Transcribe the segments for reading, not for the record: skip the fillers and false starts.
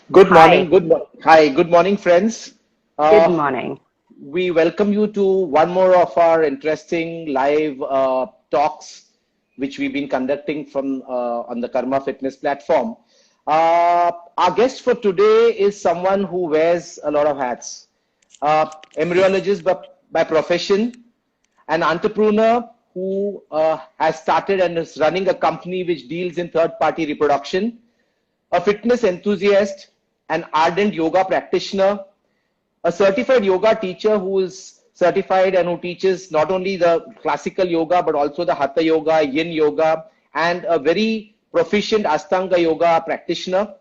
Good morning. Hi, Hi. Good morning, friends. good Uh, morning. we welcome you to one more of our interesting live talks, which we've been conducting from on the Karma Fitness platform. Our guest for today is someone who wears a lot of hats. Embryologist by profession, an entrepreneur who has started and is running a company which deals in third-party reproduction, a fitness enthusiast, an ardent yoga practitioner, a certified yoga teacher who is certified and who teaches not only the classical yoga but also the hatha yoga, yin yoga, and a very proficient Ashtanga yoga practitioner.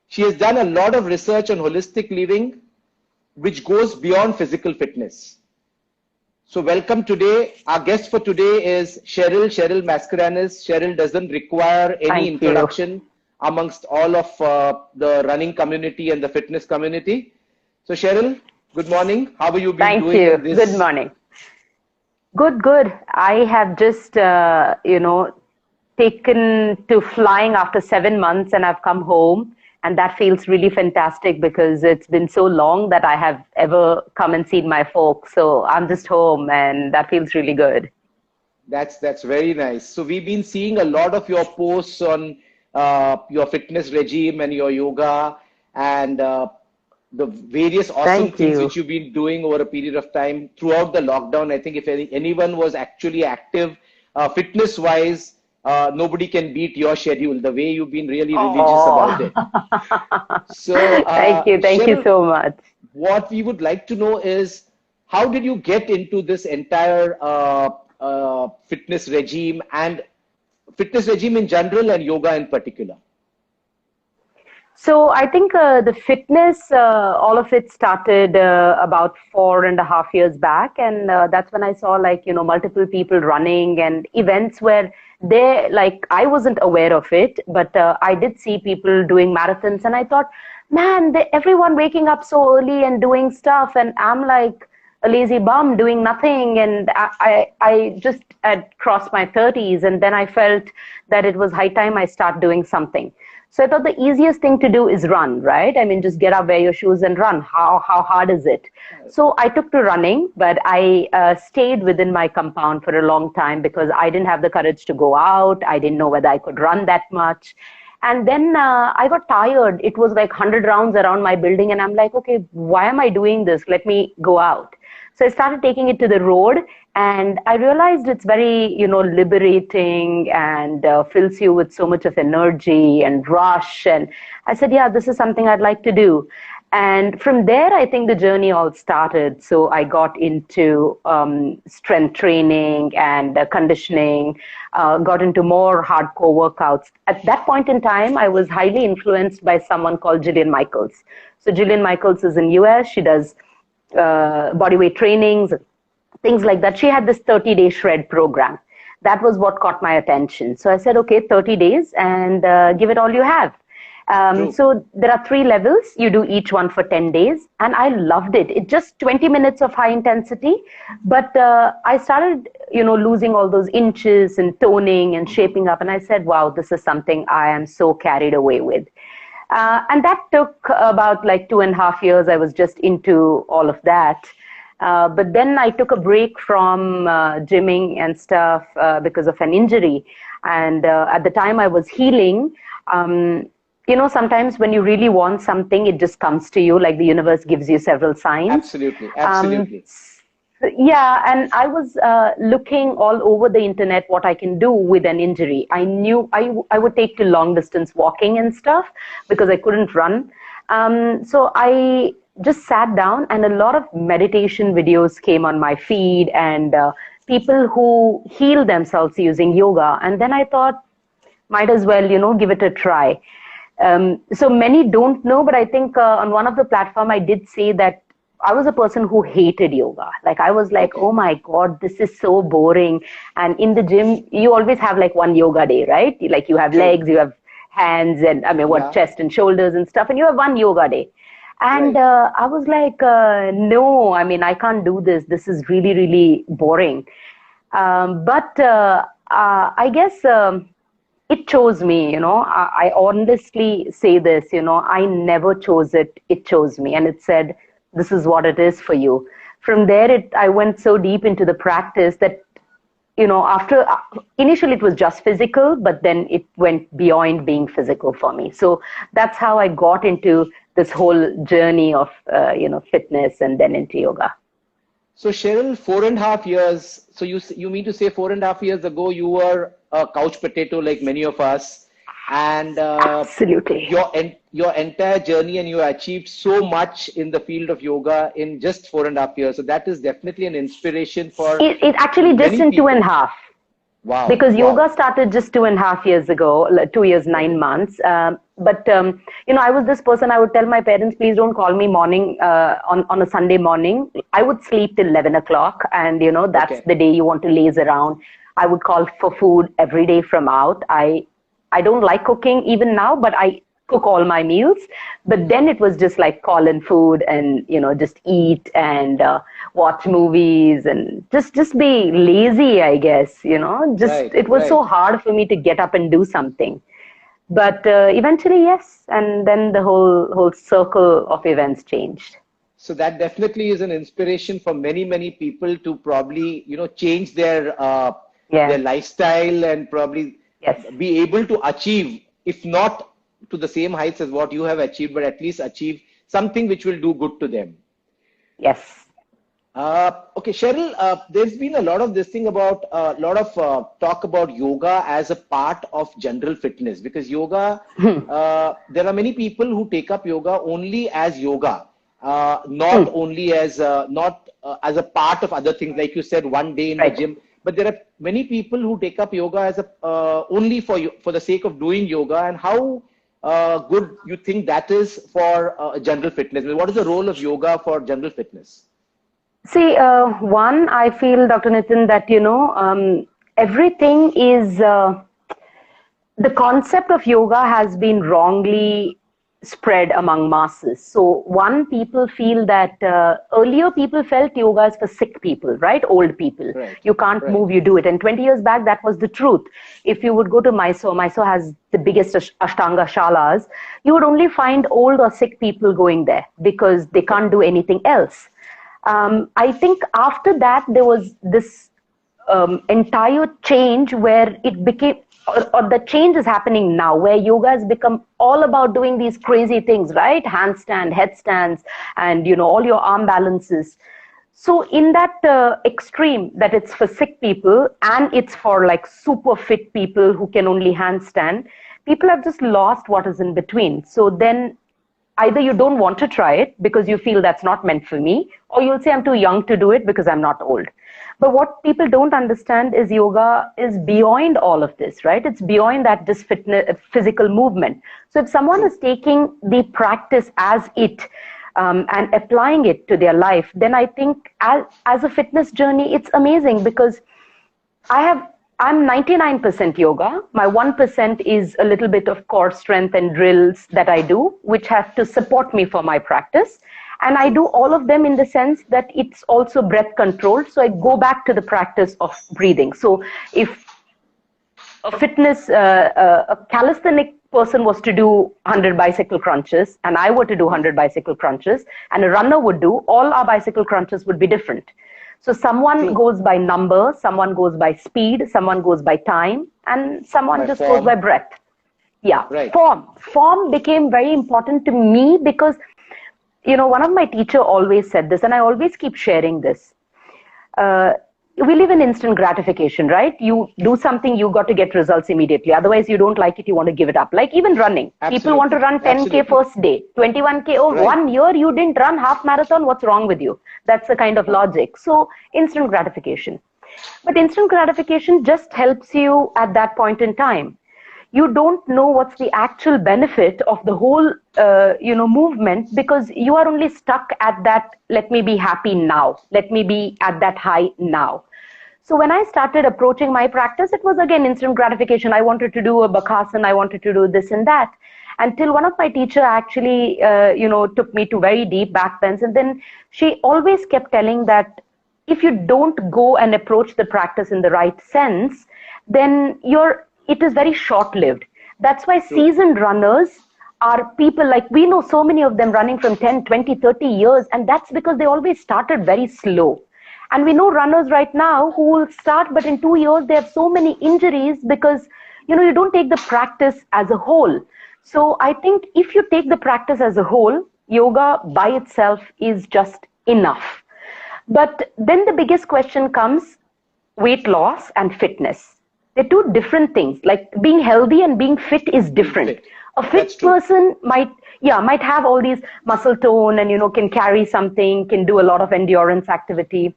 She has done a lot of research on holistic living, which goes beyond physical fitness. So welcome today. Our guest for today is Cheryl Mascarenhas. Cheryl doesn't require any Thank you. introduction amongst all of the running community and the fitness community. So Cheryl, good morning. How have you been Thank doing you. in Good this? morning. Good, good. I have just, taken to flying after 7 months and I've come home. And that feels really fantastic because it's been so long that I have ever come and seen my folks. So I'm just home and that feels really good. That's very nice. So we've been seeing a lot of your posts on your fitness regime and your yoga and the various awesome Thank things you. which you've been doing over a period of time throughout the lockdown. I think if anyone was actually active fitness-wise, nobody can beat your schedule. The way you've been really religious about Oh, it. So, thank you. Thank you Cheryl, so much. what we would like to know is how did you get into this entire fitness regime in general and yoga in particular? So I think the fitness, all of it started about 4.5 years back, and that's when I saw multiple people running and events where they like I wasn't aware of it, but I did see people doing marathons, and I thought, man, everyone waking up so early and doing stuff, and I'm like a lazy bum doing nothing, and I just had crossed my 30s, and then I felt that it was high time I start doing something. So I thought the easiest thing to do is run, right? I mean, just get up, wear your shoes, and run. How hard is it? So I took to running, but I stayed within my compound for a long time because I didn't have the courage to go out. I didn't know whether I could run that much. And then I got tired. It was like 100 rounds around my building, and I'm like, okay, why am I doing this? Let me go out. So I started taking it to the road, and I realized it's very, liberating and fills you with so much of energy and rush. And I said, yeah, this is something I'd like to do. And from there, I think the journey all started. So I got into strength training and conditioning, got into more hardcore workouts. At that point in time, I was highly influenced by someone called Jillian Michaels. So Jillian Michaels is in US. She does bodyweight trainings, things like that. She had this 30-day shred program. That was what caught my attention. So I said, okay, 30 days and give it all you have. True. So there are 3 levels. You do each one for 10 days. And I loved it. It's just 20 minutes of high intensity. But I started, losing all those inches and toning and shaping up. And I said, wow, this is something I am so carried away with. And that took about like 2.5 years. I was just into all of that. But then I took a break from gymming and stuff because of an injury. And at the time I was healing, sometimes when you really want something, it just comes to you, like the universe gives you several signs. Absolutely. Um, Absolutely. yeah, and I was looking all over the internet what I can do with an injury. I knew I would take to long distance walking and stuff because I couldn't run. So I just sat down and a lot of meditation videos came on my feed and people who heal themselves using yoga. And then I thought, might as well, give it a try. So many don't know, but I think on one of the platform I did say that I was a person who hated yoga. Like I was like, oh Okay. my God, this is so boring. And in the gym, you always have like one yoga day, right? Like you have True. legs, you have hands and I mean, what Yeah. chest and shoulders and stuff. And you have one yoga day. And Right. I was like, no, I mean, I can't do this. This is really, really boring. But I guess it chose me, I honestly say this, I never chose it. It chose me, and it said, this is what it is for you. From there, I went so deep into the practice that, after initially it was just physical, but then it went beyond being physical for me. So that's how I got into this whole journey of, fitness and then into yoga. So Cheryl, 4.5 years. So you mean to say 4.5 years ago you were a couch potato like many of us, and Absolutely. your entire journey, and you achieved so much in the field of yoga in just 4.5 years. So that is definitely an inspiration for It actually just many in people. 2.5. Wow, Because wow. yoga started just 2.5 years ago, 2 years, 9 months. But I was this person. I would tell my parents, please don't call me morning on a Sunday morning. I would sleep till 11 o'clock, and that's Okay. the day you want to laze around. I would call for food every day from out. I don't like cooking even now, but I cook all my meals. But then it was just like call in food and just eat and watch movies and just be lazy, I guess. Just Right, it was right. so hard for me to get up and do something. But eventually, yes, and then the whole circle of events changed. So that definitely is an inspiration for many people to probably, change their Yeah. lifestyle and probably Yes. be able to achieve, if not to the same heights as what you have achieved, but at least achieve something which will do good to them. Yes. Okay, Cheryl, there's been a lot of this thing about a lot of talk about yoga as a part of general fitness, because yoga, there are many people who take up yoga only as yoga, not only as not as a part of other things, like you said, one day in the Right. gym. But there are many people who take up yoga as a only for the sake of doing yoga, and how good you think that is for general fitness. I mean, what is the role of yoga for general fitness? See, one, I feel, Dr. Nitin, that, everything is, the concept of yoga has been wrongly spread among masses. So, one, people feel that earlier people felt yoga is for sick people, right? Old people. Right, You can't right. move, you do it. And 20 years back, that was the truth. If you would go to Mysore has the biggest Ashtanga shalas, you would only find old or sick people going there because they can't do anything else. I think after that, there was this entire change where it became, or the change is happening now, where yoga has become all about doing these crazy things, right? Handstand, headstands, and all your arm balances. So in that extreme, that it's for sick people and it's for like super fit people who can only handstand, people have just lost what is in between. So then either you don't want to try it because you feel that's not meant for me, or you'll say I'm too young to do it because I'm not old. But what people don't understand is yoga is beyond all of this, right? It's beyond that just fitness, physical movement. So if someone True. is taking the practice as it and applying it to their life, then I think as a fitness journey, it's amazing because I'm 99% yoga. My 1% is a little bit of core strength and drills that I do, which have to support me for my practice. And I do all of them in the sense that it's also breath controlled. So I go back to the practice of breathing. So if a fitness, a calisthenic person was to do 100 bicycle crunches and I were to do 100 bicycle crunches and a runner would do, all our bicycle crunches would be different. So someone True. goes by number, someone goes by speed, someone goes by time, and someone By just goes by form. breath. Yeah, Right. form became very important to me because one of my teacher always said this, and I always keep sharing this. We live in instant gratification, right? You do something, you got to get results immediately. Otherwise, you don't like it, you want to give it up. Like even running. People want to Absolutely. run 10K Absolutely. first day, 21K. Oh, Right. 1 year you didn't run half marathon. What's wrong with you? That's the kind of logic. So instant gratification. But instant gratification just helps you at that point in time. You don't know what's the actual benefit of the whole movement because you are only stuck at that, let me be happy now, let me be at that high now. So when I started approaching my practice, it was again instant gratification. I wanted to do a bakhasan, I wanted to do this and that, until one of my teacher actually took me to very deep back bends, and then she always kept telling that if you don't go and approach the practice in the right sense, then it is very short-lived. That's why seasoned runners are people like, we know so many of them running from 10, 20, 30 years, and that's because they always started very slow. And we know runners right now who will start, but in 2 years, they have so many injuries because, you don't take the practice as a whole. So I think if you take the practice as a whole, yoga by itself is just enough. But then the biggest question comes, weight loss and fitness. They're two different things. Like being healthy and being fit is different. A fit person might have all these muscle tone and, can carry something, can do a lot of endurance activity.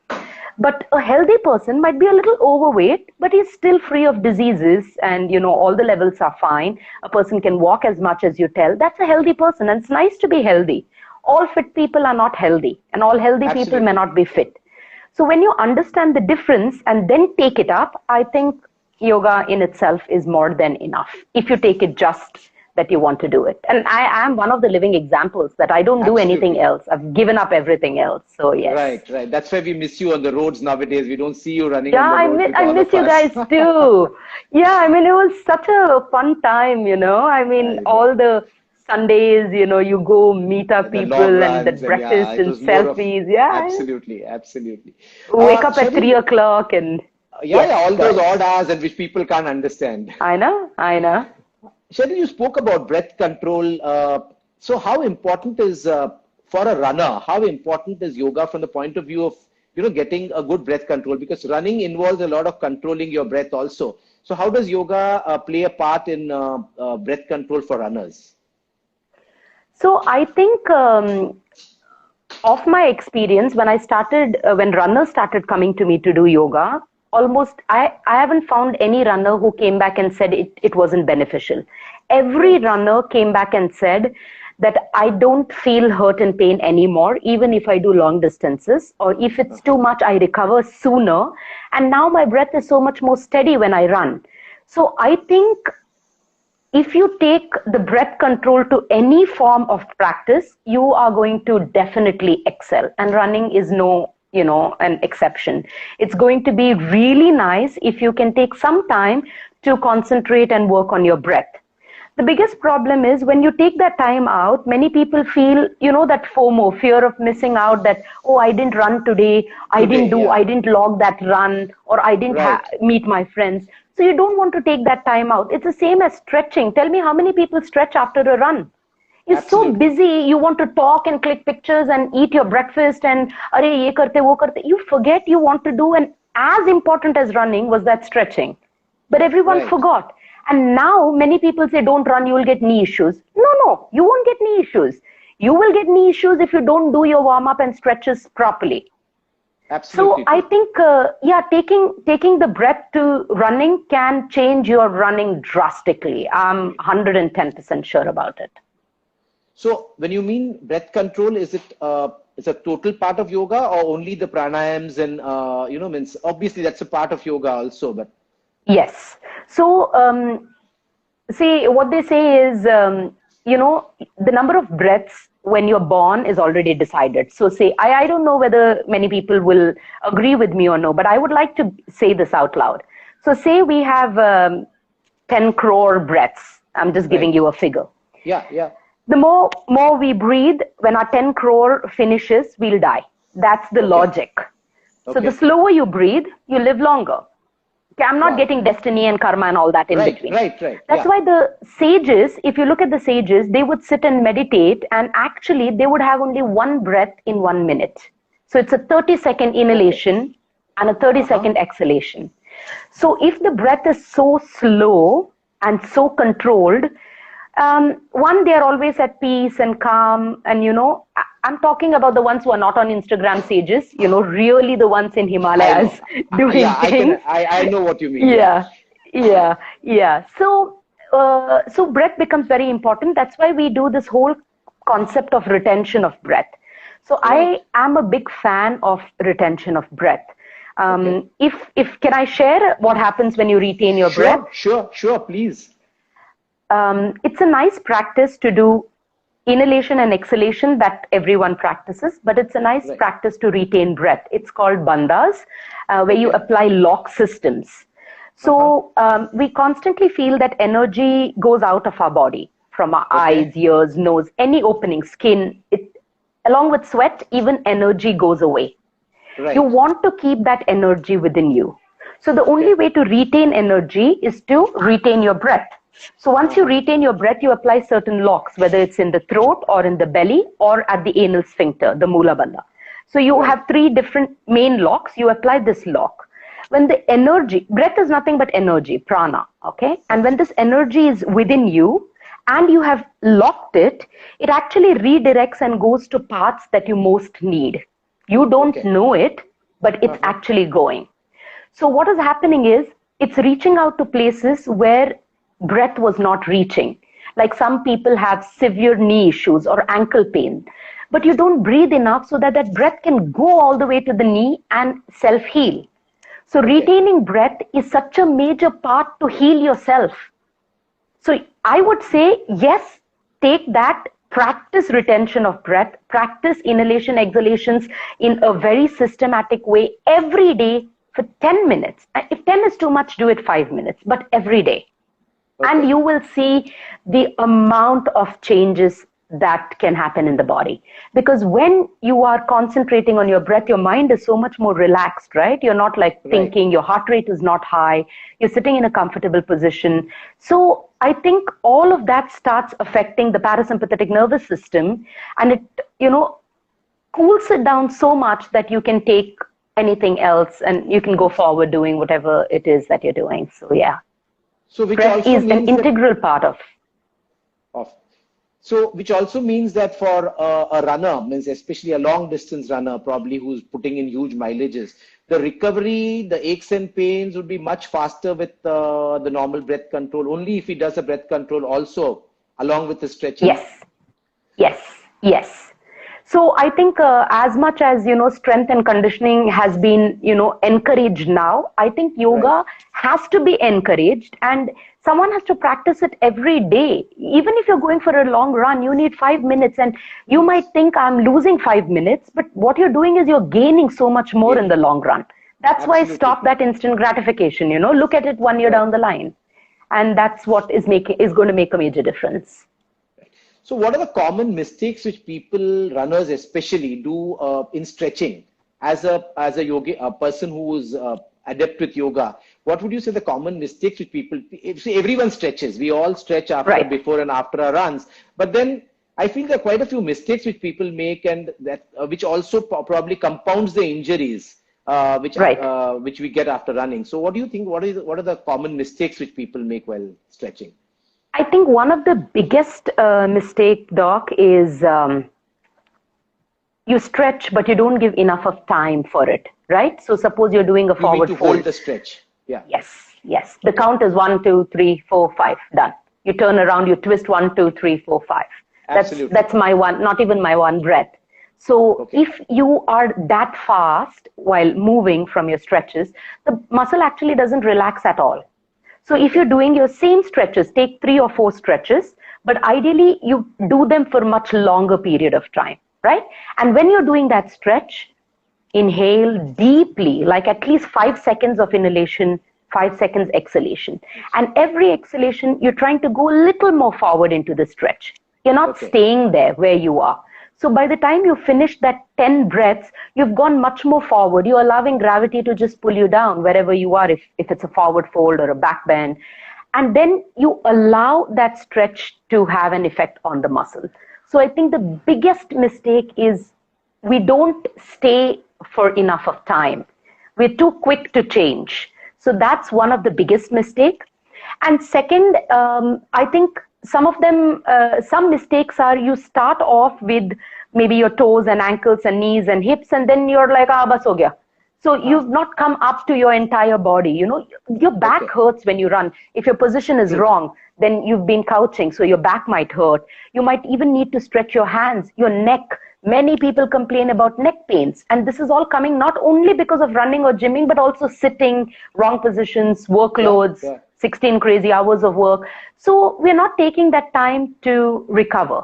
But a healthy person might be a little overweight, but he's still free of diseases and, all the levels are fine. A person can walk as much as you tell. That's a healthy person, and it's nice to be healthy. All fit people are not healthy, and all healthy people may not be fit. So when you understand the difference and then take it up, I think yoga in itself is more than enough. If you take it just that you want to do it. And I am one of the living examples that I don't do anything else. I've given up everything else. So yes. Right. That's why we miss you on the roads nowadays. We don't see you running on the roads. I miss you guys too. Yeah, it was such a fun time, all the Sundays, you go meet up people and the breakfast and selfies. Absolutely. Wake up at 3 o'clock and... all those odd hours at which people can't understand. I know. Cheryl, you spoke about breath control. So how important is, for a runner, how important is yoga from the point of view of, getting a good breath control? Because running involves a lot of controlling your breath also. So how does yoga play a part in breath control for runners? So I think of my experience, when runners started coming to me to do yoga, I haven't found any runner who came back and said it wasn't beneficial. Every runner came back and said that I don't feel hurt and pain anymore, even if I do long distances, or if it's too much, I recover sooner. And now my breath is so much more steady when I run. So I think if you take the breath control to any form of practice, you are going to definitely excel. And running is an exception. It's going to be really nice if you can take some time to concentrate and work on your breath. The biggest problem is when you take that time out, many people feel, that FOMO, fear of missing out, that, I didn't run today, I didn't log that run, or I didn't meet my friends. So you don't want to take that time out. It's the same as stretching. Tell me how many people stretch after a run? You're so busy, you want to talk and click pictures and eat your breakfast and ye karte, wo karte. You forget you want to do, and as important as running was that stretching. But everyone forgot. And now many people say, don't run, you will get knee issues. No, you won't get knee issues. You will get knee issues if you don't do your warm-up and stretches properly. Absolutely. So I think, taking the breath to running can change your running drastically. I'm 110% sure about it. So when you mean breath control, is it it's a total part of yoga, or only the pranayams and means obviously that's a part of yoga also, but yes. So see, what they say is the number of breaths when you're born is already decided. So say I don't know whether many people will agree with me or no, but I would like to say this out loud. So say we have 10 crore breaths. I'm just giving you a figure. Yeah. The more we breathe, when our 10 crore finishes, we'll die. That's the logic. So the slower you breathe, you live longer. Okay, I'm not getting destiny and karma and all that in between. Right. That's why the sages, if you look at the sages, they would sit and meditate, and actually they would have only one breath in 1 minute. So it's a 30-second inhalation and a 30-second exhalation. So if the breath is so slow and so controlled, one, they're always at peace and calm. And, I'm talking about the ones who are not on Instagram sages, really the ones in Himalayas doing things. I know what you mean. Yeah. So breath becomes very important. That's why we do this whole concept of retention of breath. So I am a big fan of retention of breath. If can I share what happens when you retain your breath? Sure, please. It's a nice practice to do inhalation and exhalation that everyone practices, but it's a nice practice to retain breath. It's called bandhas, where you apply lock systems. So we constantly feel that energy goes out of our body, from our eyes, ears, nose, any opening, skin. Along with sweat, even energy goes away. Right. You want to keep that energy within you. So the only way to retain energy is to retain your breath. So once you retain your breath, you apply certain locks, whether it's in the throat or in the belly or at the anal sphincter, the Mula Bandha. So you have 3 different main locks. You apply this lock. When the energy, breath is nothing but energy, prana, okay? And when this energy is within you and you have locked it, it actually redirects and goes to parts that you most need. You don't know it, but it's actually going. So what is happening is, it's reaching out to places where breath was not reaching. Like some people have severe knee issues or ankle pain, but you don't breathe enough so that that breath can go all the way to the knee and self-heal. So retaining breath is such a major part to heal yourself. So I would say, yes, take that, practice retention of breath, practice inhalation, exhalations in a very systematic way every day for 10 minutes. If 10 is too much, do it 5 minutes, but every day. And you will see the amount of changes that can happen in the body. Because when you are concentrating on your breath, your mind is so much more relaxed, right? You're not like thinking, your heart rate is not high, you're sitting in a comfortable position. So I think all of that starts affecting the parasympathetic nervous system, and it, cools it down so much that you can take anything else and you can go forward doing whatever it is that you're doing. So yeah. So which breath also is means an integral part of. So which also means that for a runner, means especially a long distance runner, probably who's putting in huge mileages, the recovery, the aches and pains would be much faster with the normal breath control, only if he does a breath control also along with the stretching. Yes. So I think as much as, strength and conditioning has been, encouraged now, I think yoga has to be encouraged, and someone has to practice it every day. Even if you're going for a long run, you need 5 minutes, and you might think I'm losing 5 minutes, but what you're doing is you're gaining so much more in the long run. That's why stop that instant gratification, look at it 1 year down the line. And that's what is going to make a major difference. So what are the common mistakes which people, runners especially, do in stretching? As a yogi, a person who is adept with yoga, what would you say the common mistakes which people, everyone stretches, we all stretch after, before and after our runs, but then I feel there are quite a few mistakes which people make, and that which also probably compounds the injuries which we get after running. So what do you think, what are the common mistakes which people make while stretching? I think one of the biggest mistake, Doc, is you stretch, but you don't give enough of time for it, right? So suppose you're doing a forward fold. Hold the stretch. Yeah. Yes. The count is 1, 2, 3, 4, 5. Done. You turn around, you twist 1, 2, 3, 4, 5. That's my one, not even my one breath. So if you are that fast while moving from your stretches, the muscle actually doesn't relax at all. So if you're doing your same stretches, take 3 or 4 stretches, but ideally you do them for a much longer period of time, right? And when you're doing that stretch, inhale deeply, like at least 5 seconds of inhalation, 5 seconds exhalation. And every exhalation, you're trying to go a little more forward into the stretch. You're not staying there where you are. So by the time you finish that 10 breaths, you've gone much more forward. You're allowing gravity to just pull you down wherever you are, if it's a forward fold or a back bend. And then you allow that stretch to have an effect on the muscle. So I think the biggest mistake is we don't stay for enough of time. We're too quick to change. So that's one of the biggest mistakes. And second, I think some of them, some mistakes are you start off with maybe your toes and ankles and knees and hips, and then you're like, bas ho gaya. So you've not come up to your entire body. Your back hurts when you run. If your position is wrong, then you've been couching, so your back might hurt. You might even need to stretch your hands, your neck. Many people complain about neck pains, and this is all coming not only because of running or gymming, but also sitting, wrong positions, workloads, 16 crazy hours of work. So we're not taking that time to recover.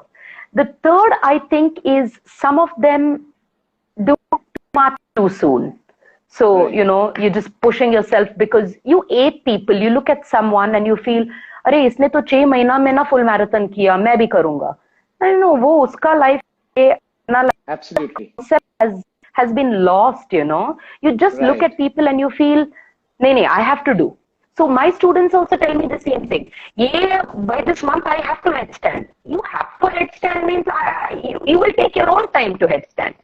The third, I think, is some of them do too much too soon. So, Right. you're just pushing yourself because you aid people. You look at someone and you feel, अरे इसने तो 6 महीना में ना full marathon किया, मैं भी करूंगा. I know वो उसका life Absolutely. has been lost. You just look Right. at people and you feel, nee, I have to do. So my students also tell me the same thing. Yeah, by this month I have to headstand. You have to headstand means you will take your own time to headstand.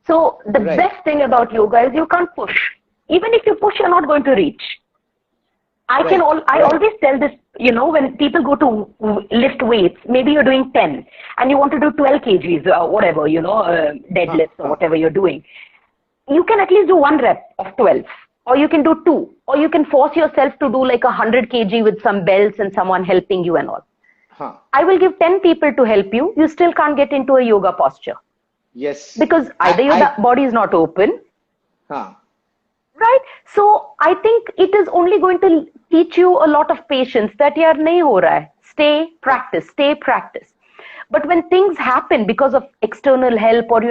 So the Right. best thing about yoga is you can't push. Even if you push, you're not going to reach. I Right. always tell this, when people go to lift weights, maybe you're doing 10 and you want to do 12 kgs or whatever, deadlifts or whatever you're doing. You can at least do 1 rep of 12, or you can do 2, or you can force yourself to do like 100 kg with some belts and someone helping you and all. Huh. I will give 10 people to help you. You still can't get into a yoga posture. Yes. Because either your body is not open. Huh. Right? So I think it is only going to teach you a lot of patience that yaar nahi ho raha hai. Stay, practice. But when things happen because of external help or,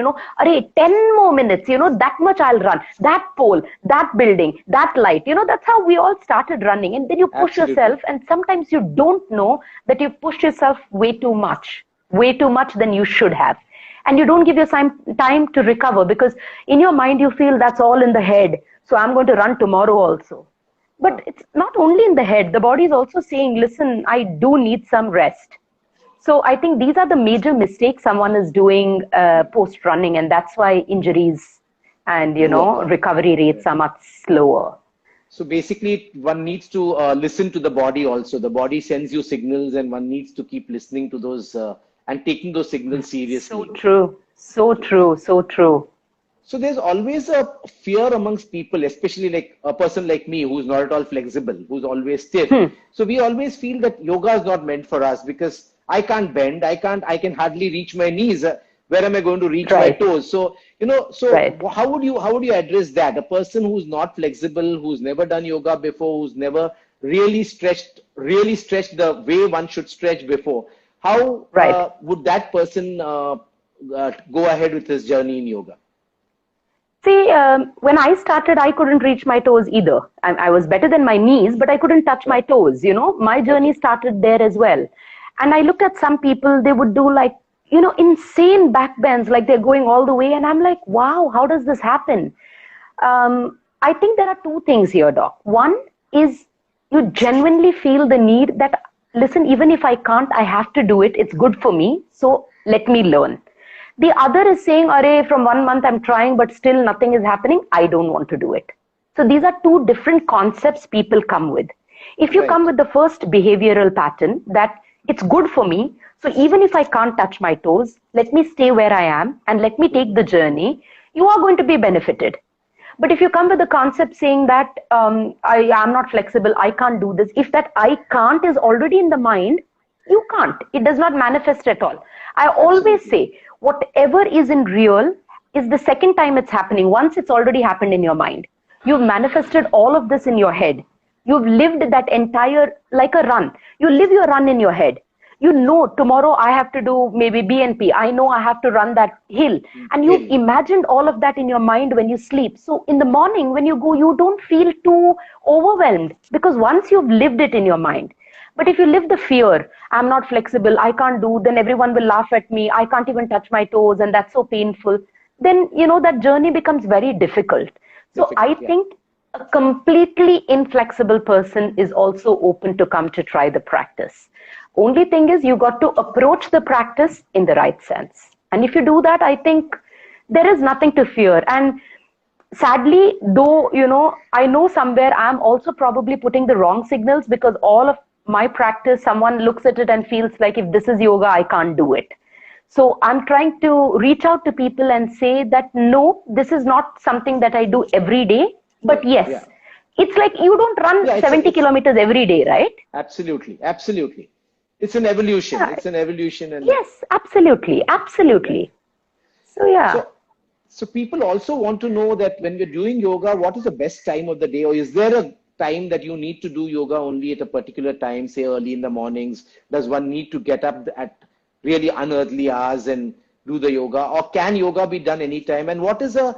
array 10 more minutes, that much I'll run, that pole, that building, that light, that's how we all started running. And then you push Absolutely. yourself and sometimes you don't know that you've pushed yourself way too much than you should have. And you don't give yourself time to recover because in your mind you feel that's all in the head. So I'm going to run tomorrow also. But it's not only in the head. The body is also saying, listen, I do need some rest. So I think these are the major mistakes someone is doing post-running. And that's why injuries and, recovery rates are much slower. So basically, one needs to listen to the body also. The body sends you signals and one needs to keep listening to those and taking those signals seriously. So true. So there's always a fear amongst people, especially like a person like me who's not at all flexible, who's always stiff. So we always feel that yoga is not meant for us because I can't bend, I can hardly reach my knees. Where am I going to reach my toes? So, how would you address that? A person who's not flexible, who's never done yoga before, who's never really stretched the way one should stretch before. How would that person go ahead with his journey in yoga? See, when I started, I couldn't reach my toes either. I was better than my knees, but I couldn't touch my toes. My journey started there as well. And I looked at some people, they would do like, insane back bends, like they're going all the way. And I'm like, wow, how does this happen? I think there are two things here, Doc. One is you genuinely feel the need that, listen, even if I can't, I have to do it. It's good for me. So let me learn. The other is saying, array, from 1 month I'm trying, but still nothing is happening. I don't want to do it. So these are two different concepts people come with. If you come with the first behavioral pattern that it's good for me, so even if I can't touch my toes, let me stay where I am and let me take the journey, you are going to be benefited. But if you come with the concept saying that I am not flexible, I can't do this, if that I can't is already in the mind, you can't. It does not manifest at all. I always say, whatever is in real is the second time it's happening. Once it's already happened in your mind. You've manifested all of this in your head. You've lived that entire, like a run. You live your run in your head. You know, tomorrow I have to do maybe BNP. I know I have to run that hill. And you've imagined all of that in your mind when you sleep. So in the morning, when you go, you don't feel too overwhelmed because once you've lived it in your mind. But if you live the fear, I'm not flexible, I can't do, then everyone will laugh at me, I can't even touch my toes, and that's so painful, then, that journey becomes very difficult. So I think a completely inflexible person is also open to come to try the practice. Only thing is you got to approach the practice in the right sense. And if you do that, I think there is nothing to fear. And sadly, though, I know somewhere I'm also probably putting the wrong signals because all of my practice, someone looks at it and feels like if this is yoga, I can't do it. So I'm trying to reach out to people and say that, no, this is not something that I do every day. But yes, it's like you don't run 70 kilometers every day, right? Absolutely. It's an evolution. It's an evolution. And yes, absolutely. So, So people also want to know that when we're doing yoga, what is the best time of the day? Or is there a time that you need to do yoga only at a particular time, say early in the mornings? Does one need to get up at really unearthly hours and do the yoga? Or can yoga be done anytime? And what is a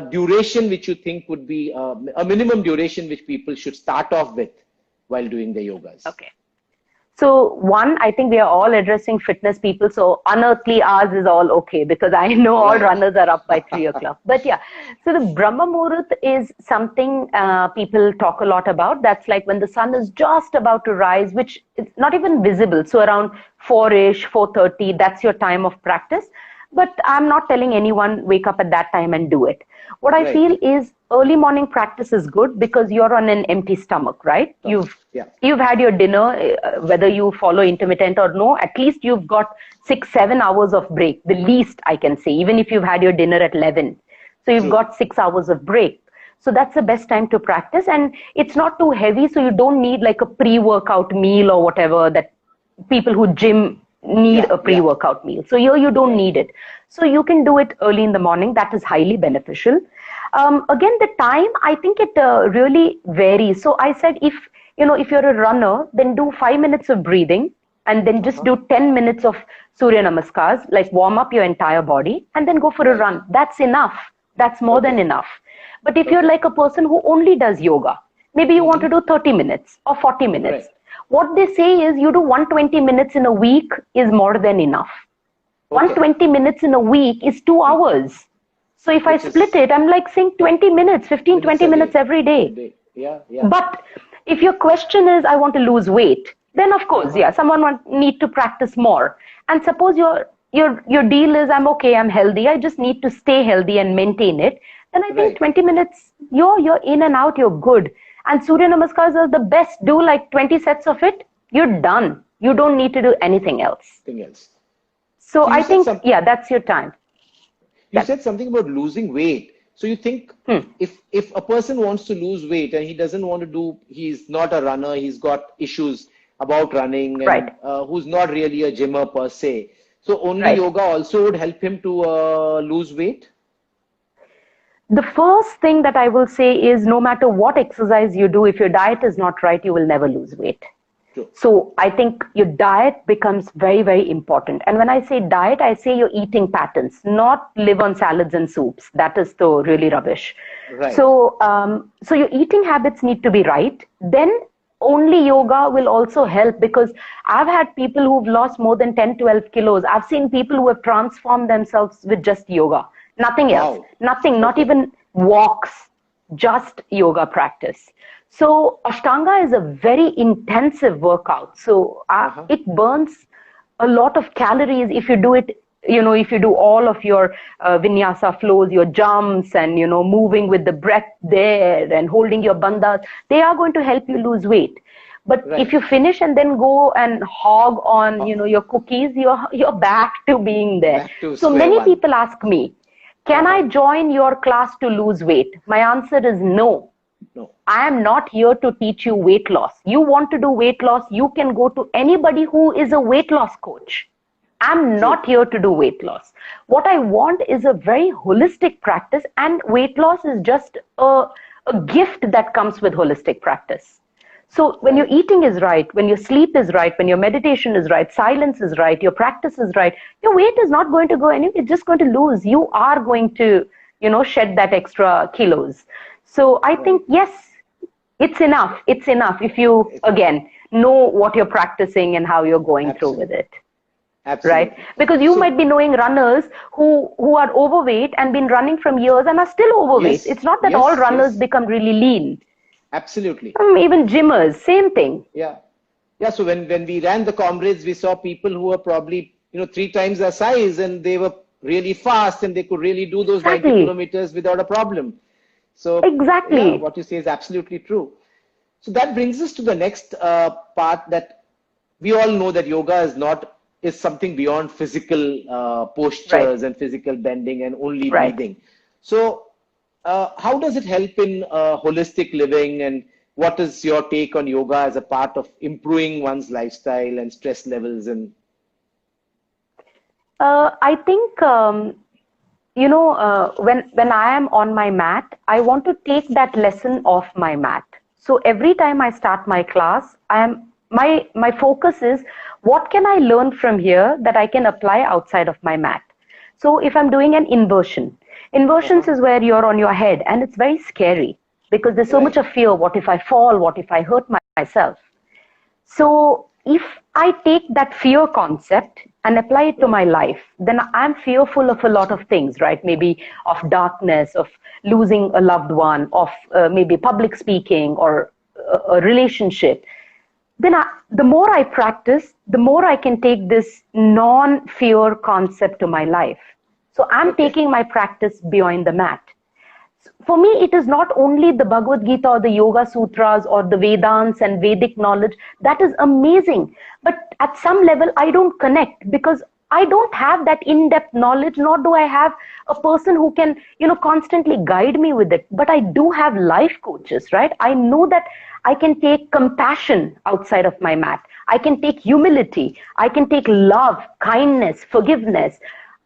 duration which you think would be a minimum duration which people should start off with while doing the yogas? Okay. So one, I think we are all addressing fitness people. So unearthly hours is all okay because I know all runners are up by 3 o'clock. But yeah, so the Brahma Muhurat is something people talk a lot about. That's like when the sun is just about to rise, which is not even visible. So around 4-ish, 4:30, that's your time of practice. But I'm not telling anyone wake up at that time and do it. What I feel is early morning practice is good because you're on an empty stomach, right? You've had your dinner, whether you follow intermittent or no, at least you've got 6-7 hours of break, the least I can say, even if you've had your dinner at 11. So you've got 6 hours of break. So that's the best time to practice. And it's not too heavy, so you don't need like a pre-workout meal or whatever that people who gym need a pre-workout meal. So here you don't need it. So you can do it early in the morning. That is highly beneficial. Again, the time, I think it really varies. So I said, if you're a runner, then do 5 minutes of breathing and then just do 10 minutes of Surya Namaskars, like warm up your entire body and then go for a run. That's enough. That's more than enough. But if you're like a person who only does yoga, maybe you want to do 30 minutes or 40 minutes. What they say is you do 120 minutes in a week is more than enough. 120 minutes in a week is 2 hours. So if I split it, I'm like saying 20 minutes, 15, 20 minutes every day. But if your question is, I want to lose weight, then of course, someone need to practice more. And suppose your deal is, I'm okay, I'm healthy, I just need to stay healthy and maintain it. Then I think 20 minutes, you're in and out, you're good. And Surya Namaskars are the best. Do like 20 sets of it, you're done. You don't need to do anything else. So I think, that's your time. You said something about losing weight. So you think if a person wants to lose weight and he doesn't want to do, he's not a runner, he's got issues about running, and who's not really a gymmer per se. So only yoga also would help him to lose weight? The first thing that I will say is no matter what exercise you do, if your diet is not right, you will never lose weight. So I think your diet becomes very, very important. And when I say diet, I say your eating patterns, not live on salads and soups. That is though really rubbish. So, so your eating habits need to be right. Then only yoga will also help, because I've had people who've lost more than 10, 12 kilos. I've seen people who have transformed themselves with just yoga. Nothing else, nothing, not even walks, just yoga practice. So Ashtanga is a very intensive workout. So it burns a lot of calories if you do it, if you do all of your vinyasa flows, your jumps and, moving with the breath there and holding your bandhas, they are going to help you lose weight. But if you finish and then go and hog on, your cookies, you're back to being there. So many people ask me, can I join your class to lose weight? My answer is no. I am not here to teach you weight loss. You want to do weight loss, you can go to anybody who is a weight loss coach. I'm not here to do weight loss. What I want is a very holistic practice, and weight loss is just a gift that comes with holistic practice. So when your eating is right, when your sleep is right, when your meditation is right, silence is right, your practice is right, your weight is not going to go anywhere. It's just going to lose. You are going to, shed that extra kilos. So I think, yes, it's enough. It's enough if you, again, know what you're practicing and how you're going through with it. Right? Because you might be knowing runners who are overweight and been running from years and are still overweight. It's not that all runners become really lean. Absolutely. Even gymmers, same thing. Yeah. So when we ran the Comrades, we saw people who were probably, 3 times their size, and they were really fast and they could really do those 90 kilometers without a problem. So what you say is absolutely true. So that brings us to the next part, that we all know that yoga is something beyond physical postures and physical bending and only breathing. So how does it help in holistic living, and what is your take on yoga as a part of improving one's lifestyle and stress levels? And I think when I am on my mat, I want to take that lesson off my mat. So every time I start my class, my focus is, what can I learn from here that I can apply outside of my mat? So if I'm doing an inversion, Inversions is where you're on your head, and it's very scary because there's so much of fear. What if I fall? What if I hurt myself? So if I take that fear concept and apply it to my life, then I'm fearful of a lot of things, right? Maybe of darkness, of losing a loved one, of maybe public speaking or a relationship. Then the more I practice, the more I can take this non-fear concept to my life. So I'm taking my practice beyond the mat. For me, it is not only the Bhagavad Gita or the Yoga Sutras or the Vedants and Vedic knowledge. That is amazing. But at some level, I don't connect because I don't have that in-depth knowledge, nor do I have a person who can, constantly guide me with it. But I do have life coaches, right? I know that I can take compassion outside of my mat. I can take humility. I can take love, kindness, forgiveness.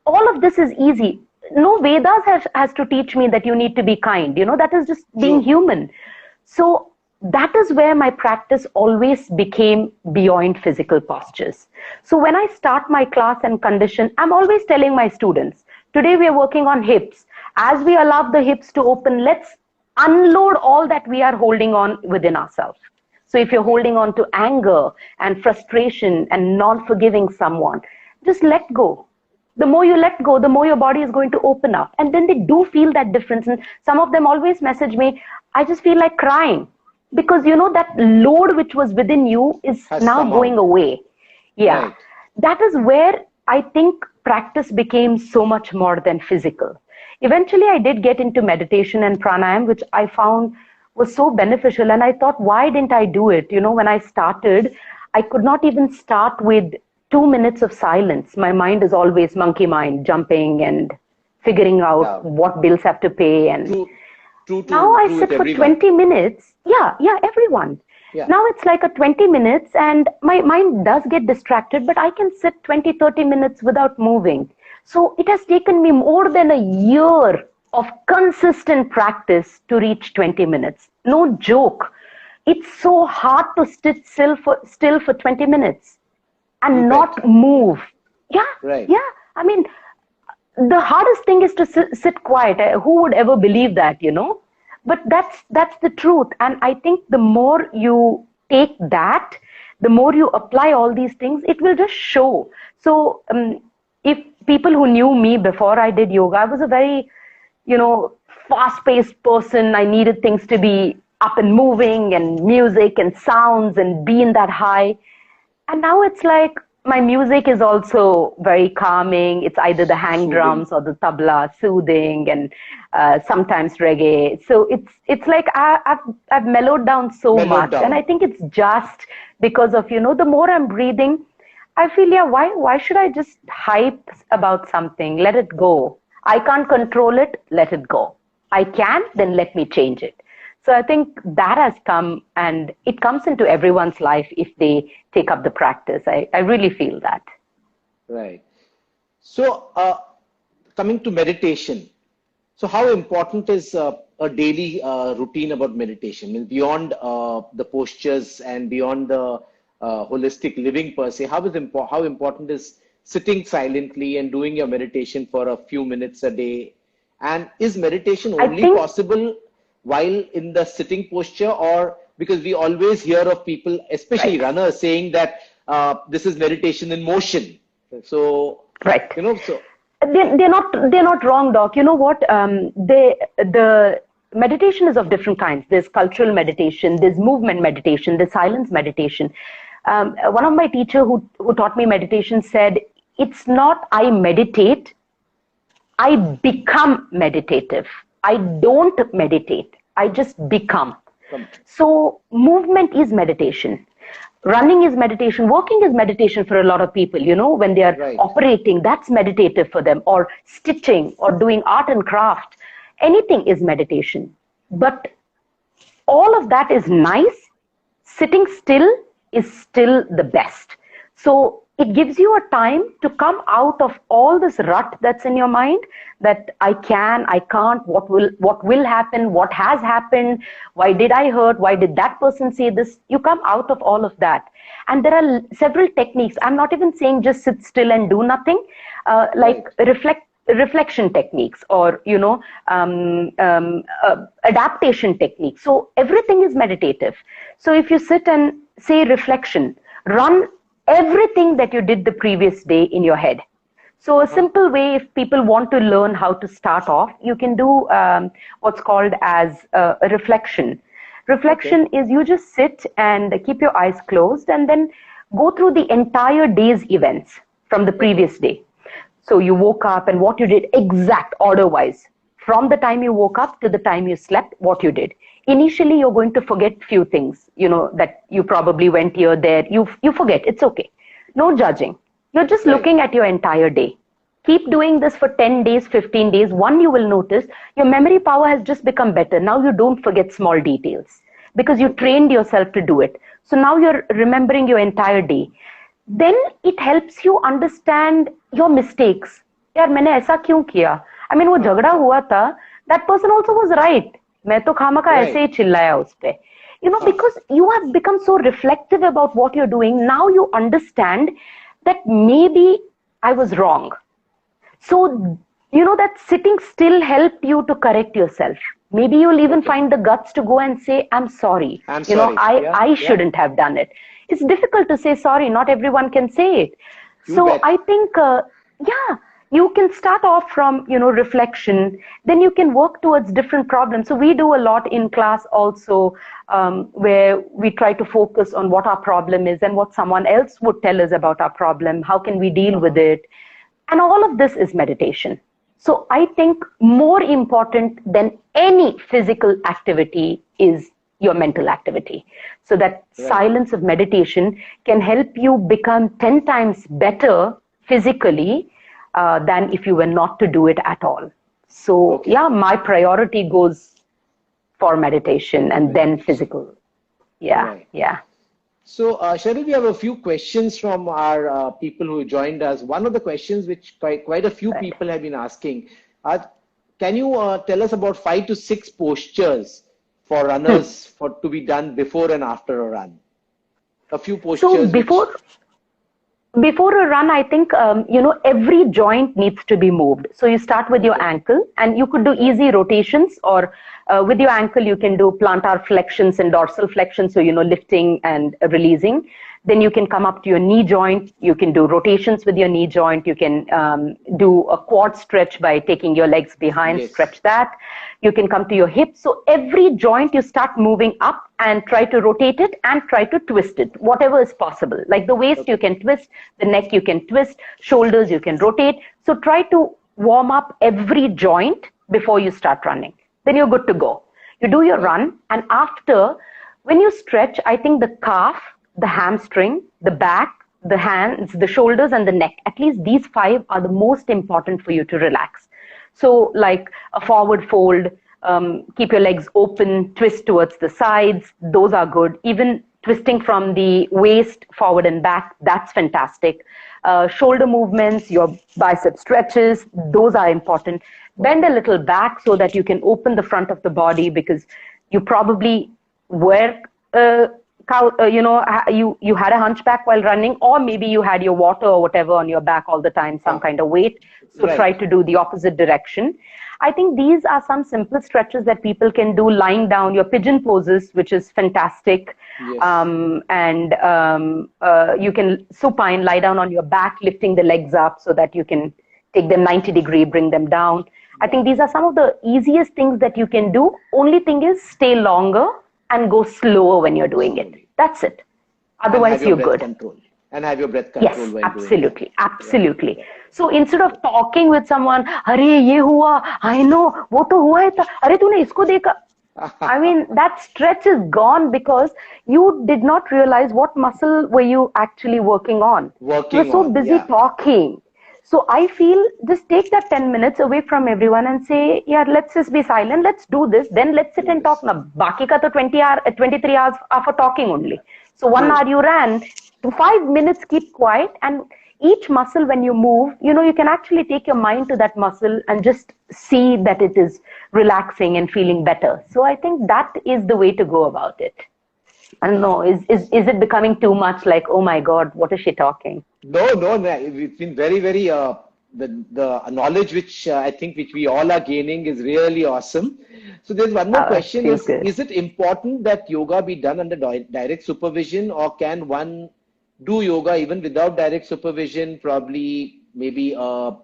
All of this is easy. No Vedas has to teach me that you need to be kind. That is just being human. So that is where my practice always became beyond physical postures. So when I start my class and condition, I'm always telling my students, today we are working on hips. As we allow the hips to open, let's unload all that we are holding on within ourselves. So if you're holding on to anger and frustration and not forgiving someone, just let go. The more you let go, the more your body is going to open up. And then they do feel that difference. And some of them always message me, I just feel like crying. Because, that load which was within you is now going away. Yeah. Right. That is where I think practice became so much more than physical. Eventually, I did get into meditation and pranayam, which I found was so beneficial. And I thought, why didn't I do it? When I started, I could not even start with 2 minutes of silence. My mind is always monkey mind, jumping and figuring out what bills have to pay. And now I sit for 20 minutes. Yeah, everyone. Yeah. Now it's like a 20 minutes and my mind does get distracted, but I can sit 20, 30 minutes without moving. So it has taken me more than a year of consistent practice to reach 20 minutes. No joke. It's so hard to sit still for 20 minutes. And not move. Yeah. Right. Yeah. I mean, the hardest thing is to sit quiet. Who would ever believe that, But that's the truth. And I think the more you take that, the more you apply all these things, it will just show. So if people who knew me before I did yoga, I was a very, fast-paced person. I needed things to be up and moving and music and sounds and be in that high. And now it's like my music is also very calming. It's either the hang drums or the tabla, soothing, and sometimes reggae. So it's like I've mellowed down so much. And I think it's just because of, the more I'm breathing, I feel, why should I just hype about something? Let it go. I can't control it. Let it go. I can, then let me change it. So I think that has come, and it comes into everyone's life if they take up the practice. I really feel that. Right. So coming to meditation, so how important is a daily routine about meditation? I mean, beyond the postures and beyond the holistic living per se, how important is sitting silently and doing your meditation for a few minutes a day? And is meditation only possible while in the sitting posture, or because we always hear of people, especially runners, saying that this is meditation in motion. So, so they're not wrong, Doc. You know what? The meditation is of different kinds. There's cultural meditation, there's movement meditation, there's silence meditation. One of my teachers who taught me meditation said, it's not I meditate, I become meditative. I don't meditate. I just become. So movement is meditation. Running is meditation. Walking is meditation for a lot of people, when they are operating, that's meditative for them. Or stitching or doing art and craft. Anything is meditation. But all of that is nice. Sitting still is still the best. So it gives you a time to come out of all this rut that's in your mind, that I can, I can't, what will happen, what has happened, why did I hurt, why did that person say this? You come out of all of that. And there are several techniques. I'm not even saying just sit still and do nothing. reflection techniques, or adaptation techniques. So everything is meditative. So if you sit and say reflection, run everything that you did the previous day in your head. So a simple way, if people want to learn how to start off, you can do what's called as a reflection. Reflection is you just sit and keep your eyes closed and then go through the entire day's events from the previous day. So you woke up and what you did, exact order-wise, from the time you woke up to the time you slept, what you did. Initially, you're going to forget few things, that you probably went here, there. You forget. It's okay. No judging. You're just looking at your entire day. Keep doing this for 10 days, 15 days. One, you will notice your memory power has just become better. Now you don't forget small details because you trained yourself to do it. So now you're remembering your entire day. Then it helps you understand your mistakes. यार मैंने ऐसा क्यों किया? I mean वो झगड़ा हुआ था. That person also was right. मैं तो खामखा ऐसे ही चिल्लाया उस पे. Because you have become so reflective about what you're doing. Now you understand that maybe I was wrong. So, that sitting still helped you to correct yourself. Maybe you'll even find the guts to go and say, I'm sorry. Sorry. I shouldn't have done it. It's difficult to say sorry. Not everyone can say it. So I think, you can start off from, reflection. Then you can work towards different problems. So we do a lot in class also, where we try to focus on what our problem is and what someone else would tell us about our problem. How can we deal with it? And all of this is meditation. So I think more important than any physical activity is your mental activity. So that silence of meditation can help you become 10 times better physically than if you were not to do it at all. So my priority goes for meditation and then physical. So, Cheryl, we have a few questions from our people who joined us. One of the questions which quite a few people have been asking, can you tell us about 5 to 6 postures for runners to be done before and after a run? A few postures. So before a run, I think, every joint needs to be moved. So you start with your ankle and you could do easy rotations, or with your ankle, you can do plantar flexions and dorsal flexions. So, lifting and releasing. Then you can come up to your knee joint. You can do rotations with your knee joint. You can do a quad stretch by taking your legs behind, stretch that. You can come to your hips. So every joint you start moving up and try to rotate it and try to twist it, whatever is possible. Like the waist you can twist, the neck you can twist, shoulders you can rotate. So try to warm up every joint before you start running. Then you're good to go. You do your run, and after, when you stretch, I think the calf, the hamstring, the back, the hands, the shoulders, and the neck, at least these 5 are the most important for you to relax. So like a forward fold, keep your legs open, twist towards the sides, those are good. Even twisting from the waist forward and back, that's fantastic. Shoulder movements, your bicep stretches, those are important. Bend a little back so that you can open the front of the body, because you probably were, you had a hunchback while running, or maybe you had your water or whatever on your back all the time, some kind of weight. So try to do the opposite direction. I think these are some simple stretches that people can do lying down, your pigeon poses, which is fantastic. You can supine, lie down on your back, lifting the legs up so that you can take them 90 degrees, bring them down. I think these are some of the easiest things that you can do. Only thing is stay longer and go slower when you're doing it. That's it. Otherwise, you're good. And have your breath control. Yes, when absolutely. Absolutely. So instead of talking with someone, "Arey, ye hua, I know, wo to hua hai tha. Arey, tune isko dekha." I mean, that stretch is gone because you did not realize what muscle were you actually working on. You were so busy talking. So I feel just take that 10 minutes away from everyone and say, yeah, let's just be silent. Let's do this. Then let's sit and talk. Now, baki ka to 23 hours are for talking only. So 1 hour you ran, 5 minutes keep quiet, and each muscle when you move, you can actually take your mind to that muscle and just see that it is relaxing and feeling better. So I think that is the way to go about it. I don't know, is it becoming too much like, oh my God, what is she talking? No, it's been very, very the knowledge which I think which we all are gaining is really awesome. So there's one more question: is it important that yoga be done under direct supervision, or can one do yoga even without direct supervision? Probably maybe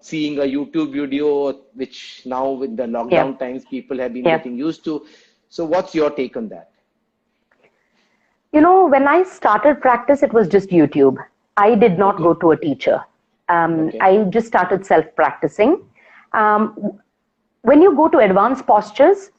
seeing a YouTube video, which now with the lockdown times people have been getting used to. So what's your take on that? You know, when I started practice, it was just YouTube. I did not go to a teacher. I just started self-practicing. When you go to advanced postures,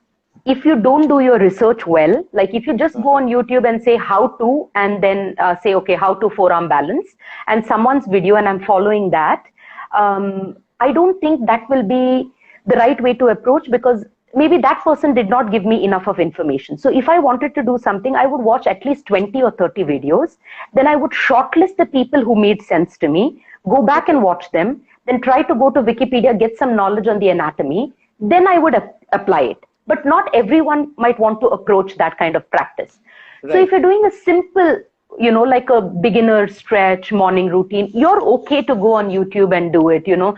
if you don't do your research well, like if you just go on YouTube and say how to, and then say, okay, how to forearm balance, and someone's video and I'm following that, I don't think that will be the right way to approach, because maybe that person did not give me enough of information. So if I wanted to do something, I would watch at least 20 or 30 videos. Then I would shortlist the people who made sense to me, go back and watch them, then try to go to Wikipedia, get some knowledge on the anatomy. Then I would apply it. But not everyone might want to approach that kind of practice. Right. So if you're doing a simple, you know, like a beginner stretch morning routine, you're okay to go on YouTube and do it, you know.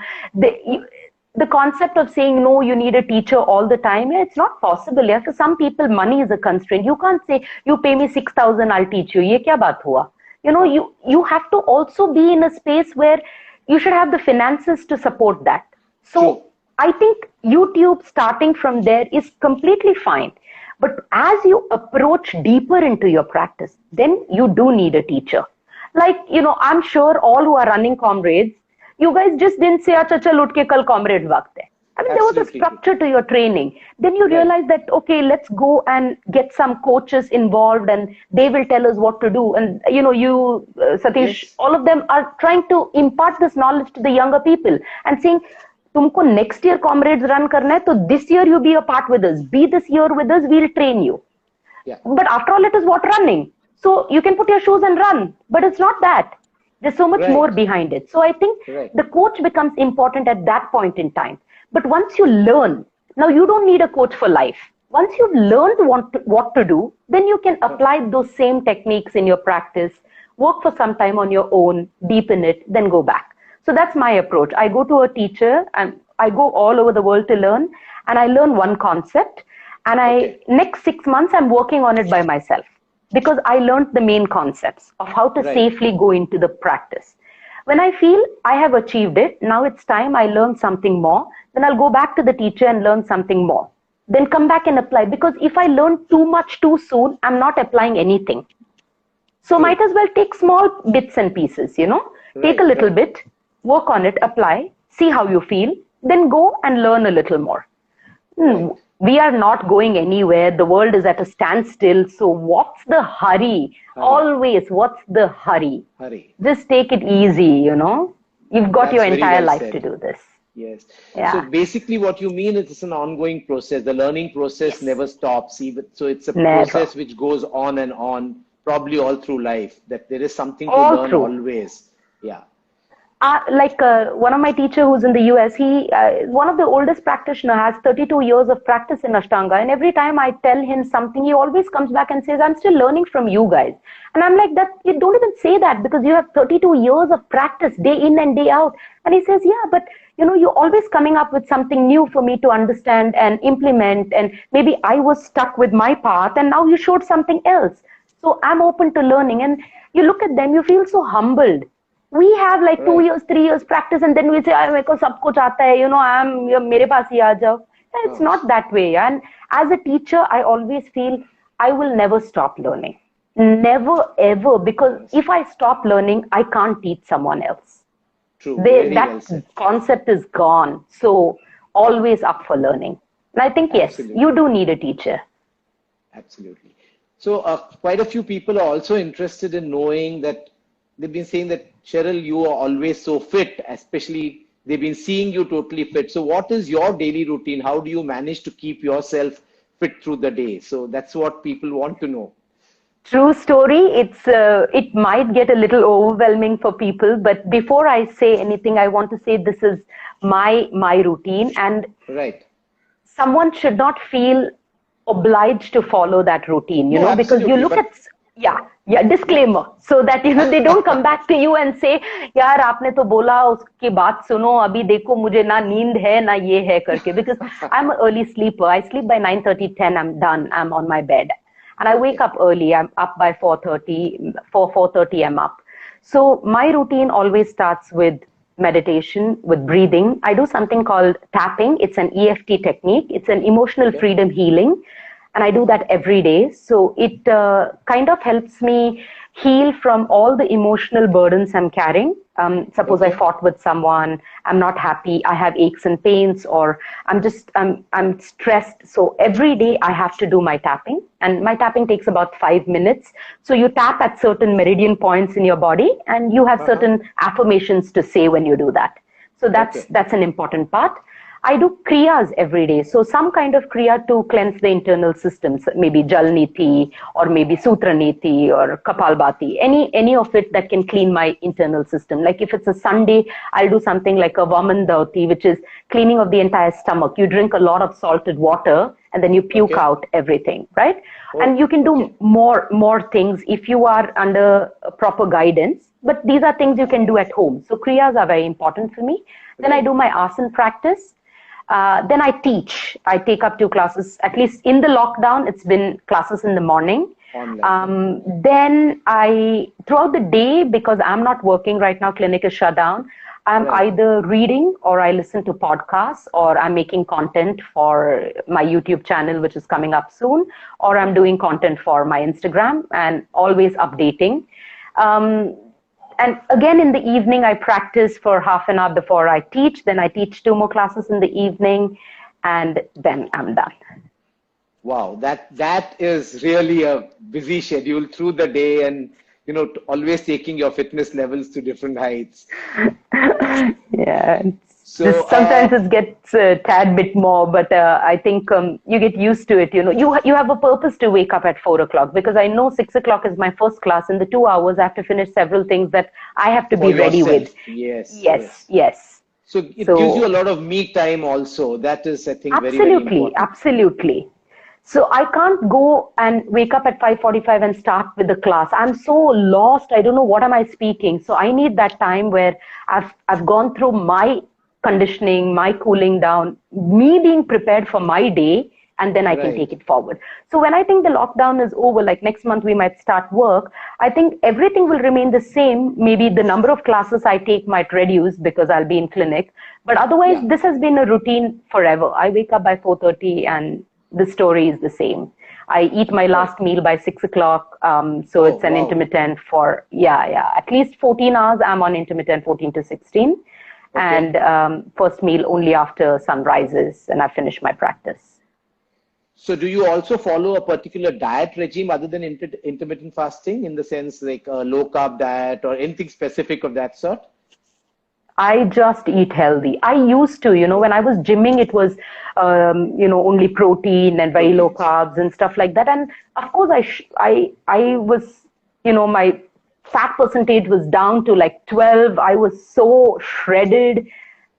The concept of saying, no, you need a teacher all the time, it's not possible. For some people, money is a constraint. You can't say, you pay me 6,000, I'll teach you. Ye kya baat hua? You know, you have to also be in a space where you should have the finances to support that. So I think YouTube starting from there is completely fine. But as you approach deeper into your practice, then you do need a teacher. Like, you know, I'm sure all who are running comrades, you guys just didn't say, acha chal ut ke kal comrade waqt hai. I mean, there was a structure to your training. Then you realize that, okay, let's go and get some coaches involved and they will tell us what to do. And, you know, you, Satish, all of them are trying to impart this knowledge to the younger people and saying, tumko next year comrades run karna hai, so this year you be a part with us. Be this year with us, we'll train you. But after all, it is what running. So you can put your shoes and run, but it's not that. There's so much more behind it. So I think the coach becomes important at that point in time. But once you learn, now you don't need a coach for life. Once you've learned what to do, then you can apply those same techniques in your practice, work for some time on your own, deepen it, then go back. So that's my approach. I go to a teacher and I go all over the world to learn, and I learn one concept, and next 6 months, I'm working on it by myself, because I learned the main concepts of how to safely go into the practice. When I feel I have achieved it, now it's time I learn something more, then I'll go back to the teacher and learn something more. Then come back and apply, because if I learn too much too soon, I'm not applying anything. So might as well take small bits and pieces, you know, take a little bit, work on it, apply, see how you feel, then go and learn a little more. We are not going anywhere. The world is at a standstill. So what's the hurry? Always, what's the hurry? Just take it easy, you know. You've got your entire life to do this. Yes. So basically what you mean is it's an ongoing process. The learning process never stops. So it's a process which goes on and on, probably all through life, that there is something to learn always. One of my teacher who's in the US, he one of the oldest practitioner, has 32 years of practice in Ashtanga, and every time I tell him something, he always comes back and says, I'm still learning from you guys. And I'm like, that you don't even say that, because you have 32 years of practice day in and day out. And he says, yeah, but you know, you're always coming up with something new for me to understand and implement, and maybe I was stuck with my path and now you showed something else. So I'm open to learning. And you look at them, you feel so humbled. We have like 2 years, 3 years practice, and then we say, "Meko sab kuch aata hai, you know, mere paas hi aa jao." It's not that way. And as a teacher, I always feel I will never stop learning. Never, ever. Because if I stop learning, I can't teach someone else. True. That concept is gone. So always up for learning. And I think, yes, you do need a teacher. Absolutely. So quite a few people are also interested in knowing that they've been saying that, Cheryl, you are always so fit, especially they've been seeing you totally fit. So what is your daily routine? How do you manage to keep yourself fit through the day? So that's what people want to know. True story. It might get a little overwhelming for people, but before I say anything, I want to say this is my routine, and someone should not feel obliged to follow that routine, you know, because you look at Yeah, disclaimer, so that they don't come back to you and say, यार आपने तो बोला उसकी बात सुनो, अभी देखो मुझे ना नींद है ना ये है करके, because I'm an early sleeper. I sleep by 9:30, 10, I'm done, I'm on my bed, and I wake up early. I'm up by 4:30, 4:30 I'm up. So my routine always starts with meditation, with breathing. I do something called tapping. It's an EFT technique. It's an emotional freedom healing. And I do that every day. So it kind of helps me heal from all the emotional burdens I'm carrying. Suppose I fought with someone, I'm not happy, I have aches and pains, or I'm stressed. So every day I have to do my tapping, and my tapping takes about 5 minutes. So you tap at certain meridian points in your body, and you have certain affirmations to say when you do that. So that's an important part. I do kriyas every day. So some kind of kriya to cleanse the internal systems, maybe Jal Niti or maybe Sutra Niti or Kapalbhati, any of it that can clean my internal system. Like if it's a Sunday, I'll do something like a Vaman Dauti, which is cleaning of the entire stomach. You drink a lot of salted water and then you puke out everything, right? And you can do more things if you are under proper guidance. But these are things you can do at home. So kriyas are very important for me. Then I do my asana practice. Then I teach. I take up 2 classes, at least in the lockdown, it's been classes in the morning. Then throughout the day, because I'm not working right now, clinic is shut down, I'm either reading or I listen to podcasts, or I'm making content for my YouTube channel, which is coming up soon, or I'm doing content for my Instagram and always updating. And again, in the evening, I practice for half an hour before I teach. Then I teach 2 more classes in the evening, and then I'm done. Wow, that is really a busy schedule through the day, and always taking your fitness levels to different heights. Yeah. So sometimes it gets a tad bit more, but I think you get used to it. You have a purpose to wake up at 4 o'clock, because I know 6 o'clock is my first class. In the 2 hours, I have to finish several things that I have to be ready with. Yes. So it gives you a lot of me time also. That is, I think, very, very important. Absolutely. So I can't go and wake up at 5:45 and start with the class. I'm so lost. I don't know what am I speaking. So I need that time where I've gone through my conditioning, my cooling down, me being prepared for my day, and then I can take it forward. So when I think the lockdown is over, like next month we might start work, I think everything will remain the same. Maybe the number of classes I take might reduce because I'll be in clinic. But otherwise, this has been a routine forever. I wake up by 4:30 and the story is the same. I eat my last meal by 6 o'clock. So it's an intermittent for, at least 14 hours. I'm on intermittent 14 to 16. And first meal only after sun rises, and I finish my practice. So do you also follow a particular diet regime other than intermittent fasting, in the sense like a low carb diet or anything specific of that sort? I just eat healthy. I used to, when I was gymming, it was, only protein and very low carbs and stuff like that. And of course, I was, my fat percentage was down to like 12. I was so shredded.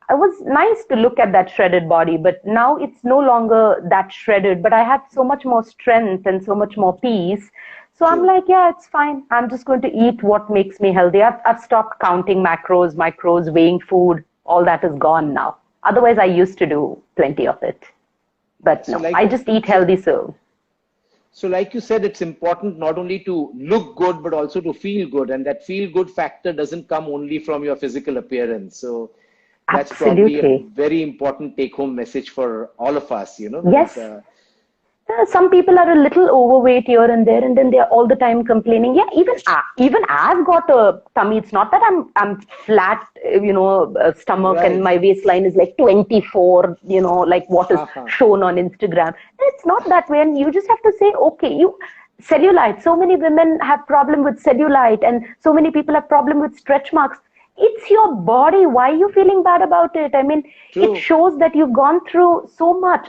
It was nice to look at that shredded body, but now it's no longer that shredded, but I have so much more strength and so much more peace. So I'm like, it's fine. I'm just going to eat what makes me healthy. I've stopped counting macros, micros, weighing food. All that is gone now. Otherwise, I used to do plenty of it. But no, I just eat healthy. So like you said, it's important not only to look good, but also to feel good. And that feel good factor doesn't come only from your physical appearance. So that's probably a very important take home message for all of us, Yes. Some people are a little overweight here and there, and then they're all the time complaining. Yeah, even I've got a tummy. It's not that I'm flat, stomach, and my waistline is like 24, like what is shown on Instagram. It's not that way, and you just have to say, okay, cellulite. So many women have problem with cellulite, and so many people have problem with stretch marks. It's your body. Why are you feeling bad about it? I mean, it shows that you've gone through so much.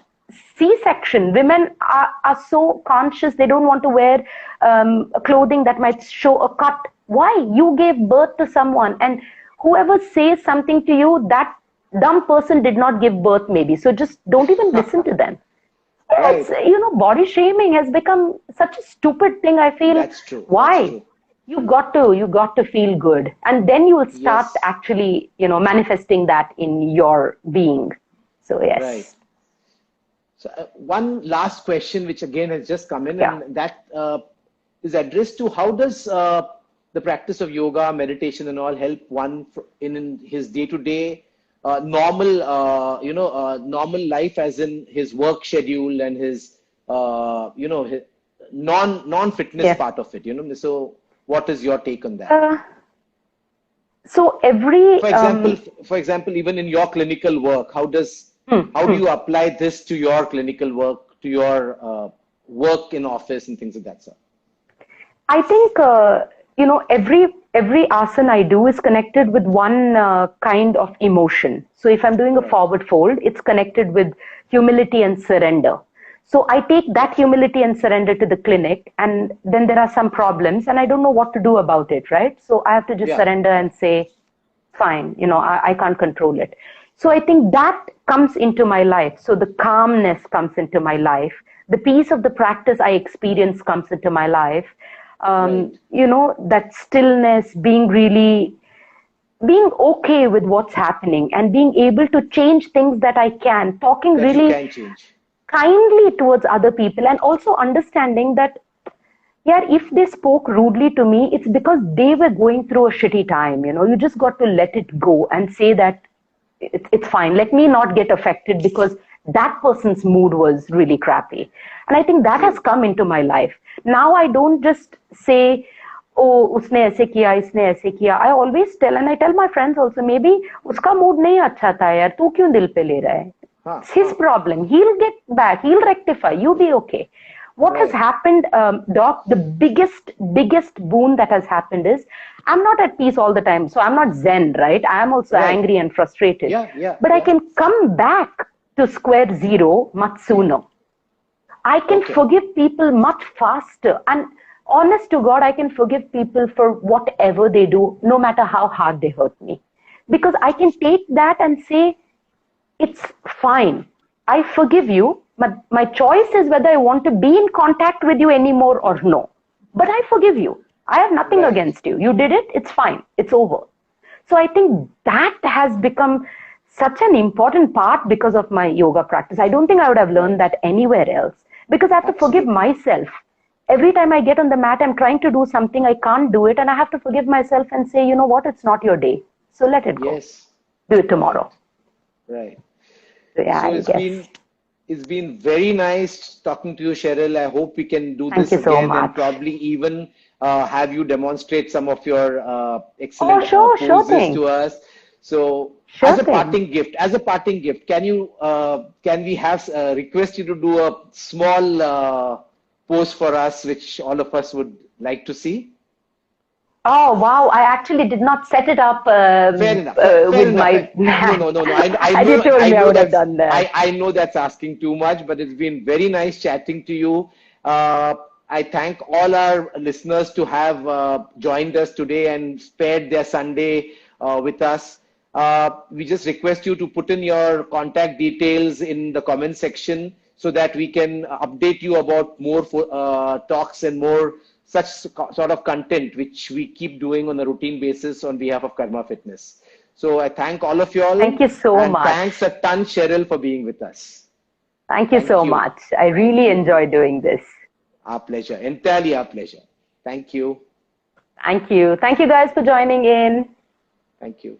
C-section. Women are so conscious. They don't want to wear clothing that might show a cut. Why? You gave birth to someone, and whoever says something to you, that dumb person did not give birth maybe. So just don't even listen to them. It's, Right. you know, body shaming has become such a stupid thing. I feel, That's true. That's why? true. You got to feel good. And then you will start Yes. actually, you know, manifesting that in your being. So, Right. yes. So one last question, which again has just come in, Yeah. and that is addressed to how does the practice of yoga, meditation, and all help one in his day-to-day normal, normal life, as in his work schedule and his, his non-fitness Yes. part of it. So what is your take on that? Uh, so every, For example, even in your clinical work, how do you apply this to your clinical work, to your work in office and things of that sort? I think every asana I do is connected with one kind of emotion. So if I'm doing a Right. forward fold, it's connected with humility and surrender. So I take that Yes. humility and surrender to the clinic, and then there are some problems, and I don't know what to do about it, right? So I have to just Yeah. surrender Yeah. and say, fine, I can't control it. So I think that comes into my life. So the calmness comes into my life. The peace of the practice I experience comes into my life. Right. That stillness, being okay with what's happening and being able to change things that I can, talking That you really can change. kindly towards other people, and also understanding that, yeah, if they spoke rudely to me, it's because they were going through a shitty time. You just got to let it go and say that it's fine. Let me not get affected because that person's mood was really crappy. And I think that has True. come into my life. Now I don't just say, oh, उसने ऐसे किया, इसने ऐसे किया. I always tell, and I tell my friends also, maybe उसका mood नहीं अच्छा था यार, तू क्यों दिल पे ले रहा है? Huh. It's his problem. He'll get back. He'll rectify. You be okay. What has Right. happened, Doc, the biggest boon that has happened is I'm not at peace all the time. So I'm not Zen, right? I am also Right. angry and frustrated. Yeah. Yeah. But I Yeah. can come back to square zero much sooner. I can Okay. forgive people much faster. And honest to God, I can forgive people for whatever they do, no matter how hard they hurt me. Because I can take that and say, it's fine. I forgive you, but my choice is whether I want to be in contact with you anymore or no. But I forgive you. I have nothing Right. against you. You did it, it's fine. It's over. So I think that has become such an important part because of my yoga practice. I don't think I would have learned Right. that anywhere else because I have to forgive Absolutely. myself. Every time I get on the mat, I'm trying to do something, I can't do it, and I have to forgive myself and say, you know what, it's not your day. So let it go. Yes. Do it Right. tomorrow. Right. So yeah, So I it's guess. been very nice talking to you, Cheryl. I hope we can do Thank this you so again and much. probably even have you demonstrate some of your Oh, excellent sure poses thing. to us. So Sure thing. as a parting gift, can we have request you to do a small pose for us, which all of us would like to see? Oh, wow. I actually did not set it up Fair enough. Fair with enough. my. No, no, no, no. Had you told me, I would have done that. I know that's asking too much, but it's been very nice chatting to you. I thank all our listeners to have joined us today and spared their Sunday with us. We just request you to put in your contact details in the comment section so that we can update you about more talks and more such sort of content which we keep doing on a routine basis on behalf of Karma Fitness. So I thank all of you all, Thank you so and much. thanks a ton, Cheryl, for being with us. Thank you Thank so you. much. I Thank really you. enjoy doing this. Our pleasure. Entirely our pleasure. Thank you. Thank you. Thank you guys for joining in. Thank you.